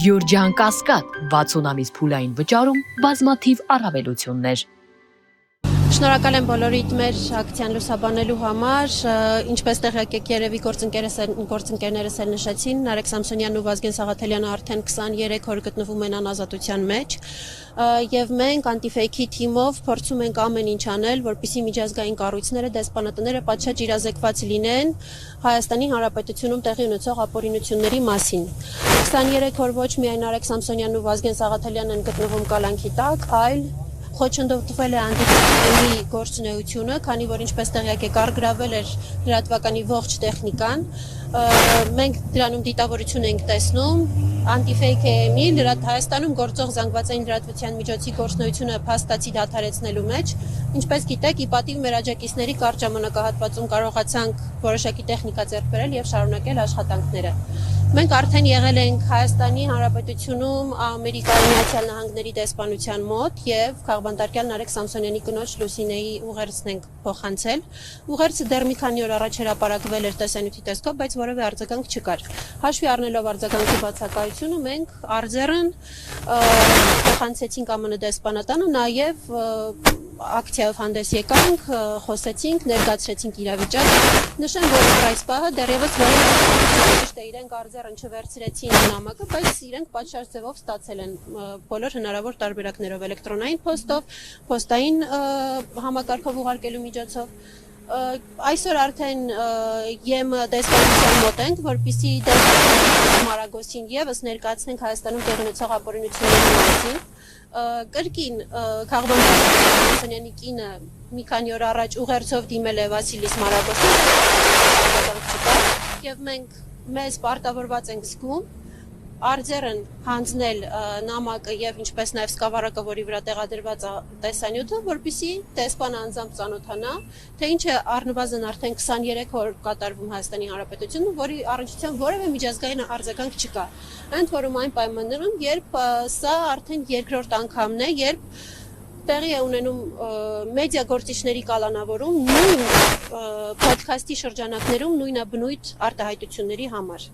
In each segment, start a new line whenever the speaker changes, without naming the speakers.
Գյուրջան Կասկադ 60 ամիս փուլային վճարում բազմաթիվ առավելություններ։
Շնորհակալ եմ բոլորիդ մեր ակցիան լուսաբանելու համար, ինչպես տեղյակ եք երևի գործընկերներս էլ նշեցին, Նարեկ Սամսոնյանն ու Վազգեն Սաղաթելյանը արդեն 23 օր գտնվում են անազատության մեջ, եւ մենք անտիֆեյքի թիմով փորձում ենք ամեն ինչ անել, որպեսզի միջազգային կառույցները, դեսպանատները պատշաճ իրազեկված լինեն Հայաստանի Հանրապետությունում տեղի ունեցող ապօրինությունների մասին։ 23 օր ոչ միայն Նարեկ Սամսոնյանն ու Վազգեն Սաղաթելյանն են գտնվում կալանքի տակ, այլ խոչընդոտվել է անտիֆեյքի գործունեությունը, քանի որ ինչպես տեղյակ եք առգրավել էր լրատվականի ողջ տեխնիկան, մենք դրանում դիտավորություն ենք տեսնում, անտիֆեյք EM-ի Հայաստանում գործող զանգվածային լրատվության միջոցի գործունեությունը փաստացի դադարեցնելու մեջ, ինչպես գիտեք, ի պատիվ մեր աջակիցների կարճ ժամանակահատվածում կարողացանք որոշակի տեխնիկա ձեռք բերել եւ շարունակել աշխատանքները։ Մենք արդեն եղել ենք Հայաստանի Հանրապետությունում Ամերիկայի Միացյալ Նահանգների դեսպանության մոտ եւ քաղբանտարկյալ Նարեկ Սամսոնյանի կնոջ Լուսինեի ուղերձն ենք փոխանցել։ Ուղերձը դեռ մի քանի օր առաջ հրապարակվել էր տեսանյութի տեսքով, բայց որևէ արձագանք չկար։ Հաշվի առնելով արձագանքի բացակայությունը, մենք արձեռն փոխանցեցինք ԱՄՆ դեսպանատանը, նաեւ ակցիայով հանդես եկանք, խոսեցինք, ներկայացրեցինք իրավիճակը։ Նշեմ, որ այս պահը դեռևս որևէ իրենք արձեռն չվերցրեցին նամակը, բայց իրենք պատշաճ ձևով ստացել են բոլոր հնարավոր տարբերակներով, էլեկտրոնային փոստով, փոստային համակարգով ուղարկելու միջոցով։ Այսօր արդեն ԵՄ դեսպանության մոտ ենք, որպեսզի Մարագոսին եւս ներկայացնենք Հայաստանում տեղի ունեցող ապօրինությունների մասին։ Կրկին քաղբանտարկյալ Սամսոնյանի կինը մի քանի օր առաջ ուղերձով դիմել է Վասիլիս Մարագոսին եւ մենք մեզ պարտավորված ենք զգում արձեռն հանձնել նամակը եւ ինչպես նաեւ սկավառակը, որի վրա տեղադրված է տեսանյութը, որպեսզի դեսպանը անձամբ ծանոթանա, թե ինչ է առնվազն արդեն 23 օր կատարվում Հայաստանի Հանրապետությունում, որի առնչությամբ որևէ միջազգային արձագանք չկա։ Ընդ որում այն պայմաններում, երբ սա արդեն երկրորդ անգամն է, երբ տեղի է ունենում մեդիա գործիչների կալանավորում նույն ոդքասթի շրջանակներում նույնաբնույթ արտահայտությունների համար։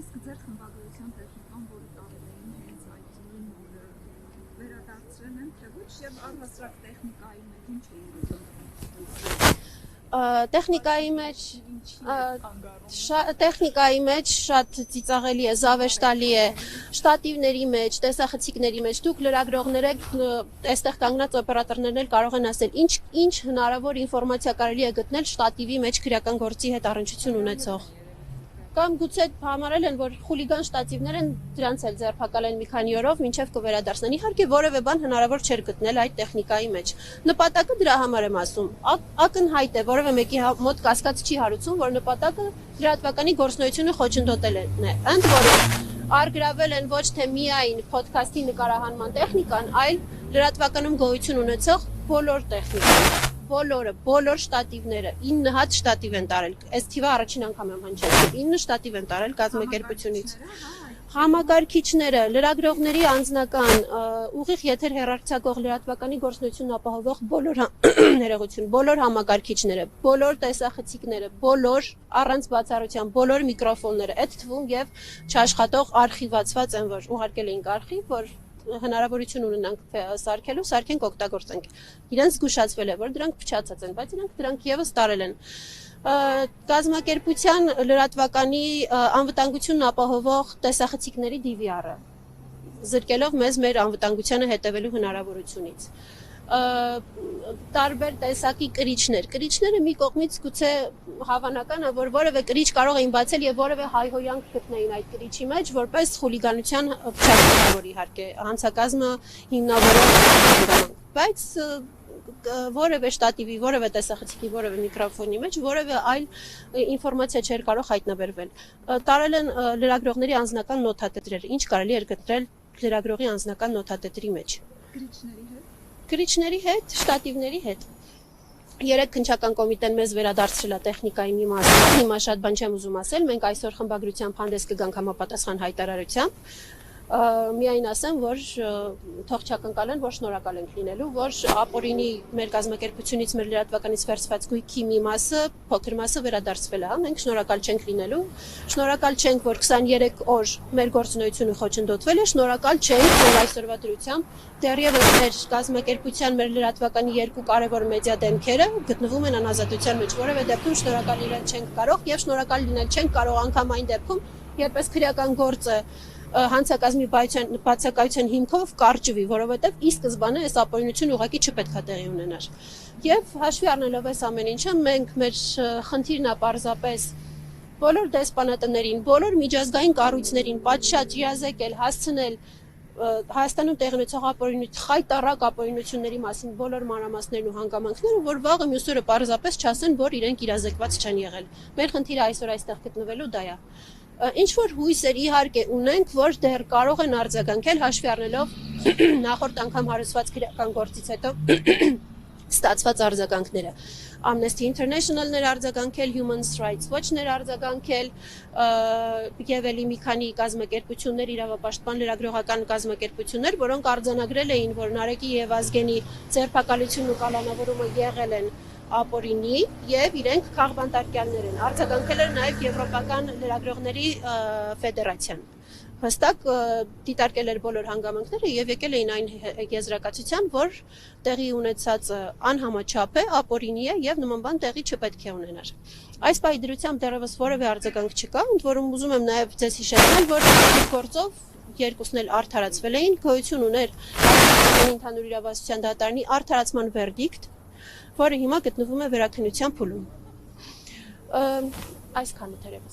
Իսկ ձեր խմբագրության տեխնիկան, որը տարել էին հենց այդ նույն օրը, վերադարձրել են, թե ոչ, եւ առհասարակ տեխնիկայի մեջ ինչ էին
Տեխնիկայի մեջ շատ ծիծաղելի է, զավեշտալի է, շտատիվների մեջ, տեսախցիկների մեջ, դուք լրագրողներ եք, այստեղ կանգնած օպերատորներն էլ կարող են ասել, ինչ հնարավոր ինֆորմացիա կարելի է գտնել շտատիվի մեջ քրեական գործի հետ առնչություն ունեցող։ Կամ գուցե համարել են, որ խուլիգան շտատիվներ են, դրանց էլ ձերբակալել մի քանի օրով, մինչև կվերադարձնեն։ Իհարկե որևէ բան հնարավոր չէր գտնել այդ տեխնիկայի մեջ։ Նպատակը դրա համար եմ ասում։ Ակնհայտ է, որևէ մեկի մոտ կասկած չի հարուցում, որ նպատակը լրատվականի գործունեությունը խոչընդոտելն է։ Ընդ որում առգրավել են ոչ թե միայն ոդքասթի նկարահանման տեխնիկան, այլ լրատվականում գոյություն ունեցող բոլոր տեխնիկան։ Բոլոր շտատիվները, 9 հատ շտատիվ են տարել, այս թիվը առաջին անգամ եմ հնչեցել, 9 շտատիվ են տարել կազմակերպությունից։ Համակարգիչները, լրագրողների անձնական, ուղիղ եթեր հեռարձակող լրատվականի գործունեությունն ապահովող բոլոր համակարգիչները, բոլոր տեսախցիկները, բոլոր առանց բացառության, բոլոր միկրոֆոնները, այդ թվում եւ չաշխատող արխիվացված են, որ ուղարկել էինք արխիվ, որ հնարավորություն ունենանք սարքենք, օգտագործենք։ Իրենց զգուշացվել է, որ դրանք փչացած են, բայց դրանք եւս տարել են։ Կազմակերպության լրատվականի անվտանգությունն ապահովող տեսախցիկների DVR-ը, զրկելով մեզ մեր անվտանգությանը հետևելու հնարավորությունից։ Տարբեր տեսակի կրիչները մի կողմից գուցե հավանական է, որ որևէ կրիչ կարող էին բացել եւ որևէ հայհոյանք գտնեին այդ կրիչի մեջ, որպես խուլիգանության փչացնող իհարկե հանցակազմը հիմնավորող, բայց որևէ շտատիվի, որևէ տեսախցիկի, որևէ միկրոֆոնի մեջ որևէ այլ ինֆորմացիա չէր կարող հայտնաբերվել։ Տարել են լրագրողների անձնական նոթատետրեր, ինչ կարելի էր գտնել լրագրողի անձնական նոթատետրի մեջ։ Գրիչների հետ, շտատիվների հետ։ Երեք քննչական կոմիտեն մեզ վերադարձրել է տեխնիկայի մի մասը, հիմա շատ բան չեմ ուզում ասել, մենք այսօր խմբագրությամբ հանդես կգանք համապատասխան հայտարարությամբ, Միայն ասեմ, որ թող չակնկալեն, որ շնորհակալ ենք լինելու, որ ապօրինի մեր կազմակերպությունից, մեր լրատվականից վերցված գույքի մի մասը, փոքր մասը վերադարձվել է, մենք շնորհակալ չենք լինելու, շնորհակալ չենք, որ 23 օր մեր գործունեությունը խոչընդոտվել է, շնորհակալ չենք, որ այսօրվա դրությամբ դեռևս մեր կազմակերպության, մեր լրատվականի երկու կարևոր մեդիա դեմքերը գտնվում են անազատության մեջ, որևէ դեպքում շնորհակալ լինել չենք կարող եւ շնորհակալ լինել չենք կարող անգամ այն դեպքում, երբ այս քրեական գործը հանցակազմի բացակայության հիմքով կարճվի, որովհետև ի սկզբանե այս ապօրինությունը ուղղակի չպետք է տեղի ունենար։ Եվ հաշվի առնելով այս ամեն ինչը, մենք մեր խնդիրն է պարզապես բոլոր դեսպանատներին, բոլոր միջազգային կառույցներին պատշաճ իրազեկել, հասցնել Հայաստանում տեղի ունեցող խայտառակ ապօրինությունների մասին բոլոր մանրամասներն ու հանգամանքները, որ վաղը մյուս օրը պարզապես չասեն, որ իրենք իրազեկված չեն եղել։ Մեր խնդիրը այսօր այստեղ գտնվելու դա է։ Ինչ որ հույսեր իհարկե ունենք, որ դեռ կարող են արձագանքել հաշվի առնելով նախորդ անգամ հարուցված քրեական գործից հետո ստացված արձագանքները։ Amnesty International-ներ արձագանքել, Human Rights Watch-ներ արձագանքել, եւ էլի մի քանի կազմակերպություններ, իրավապաշտպան լրագրողական կազմակերպություններ, որոնք արձանագրել էին, որ Նարեկի եւ Ազգենի ձերբակալությունն ու կալանավորումը եղել են ապօրինի եւ իրենք քաղբանտարկյալներ են։ Արձագանքել էր նաեւ Եվրոպական լրագրողների ֆեդերացիան։ Հստակ դիտարկել էր բոլոր հանգամանքները եւ եկել էին այն եզրակացության, որ տեղի ունեցածը անհամաչափ է, ապօրինի է եւ նման բան տեղի չպետք է ունենար։ Այս պահի դրությամբ դեռևս որևէ արձագանք չկա, ընդ որում ուզում եմ նաեւ ձեզ հիշեցնել, որ գործով երկուսն էլ արդարացվել էին, գոյություն ուներ ընդհանուր իրավասության դատարանի արդարացման վերդիկտ, որը հիմա գտնվում է վերաքննության փուլում։ Այսքանը թերևս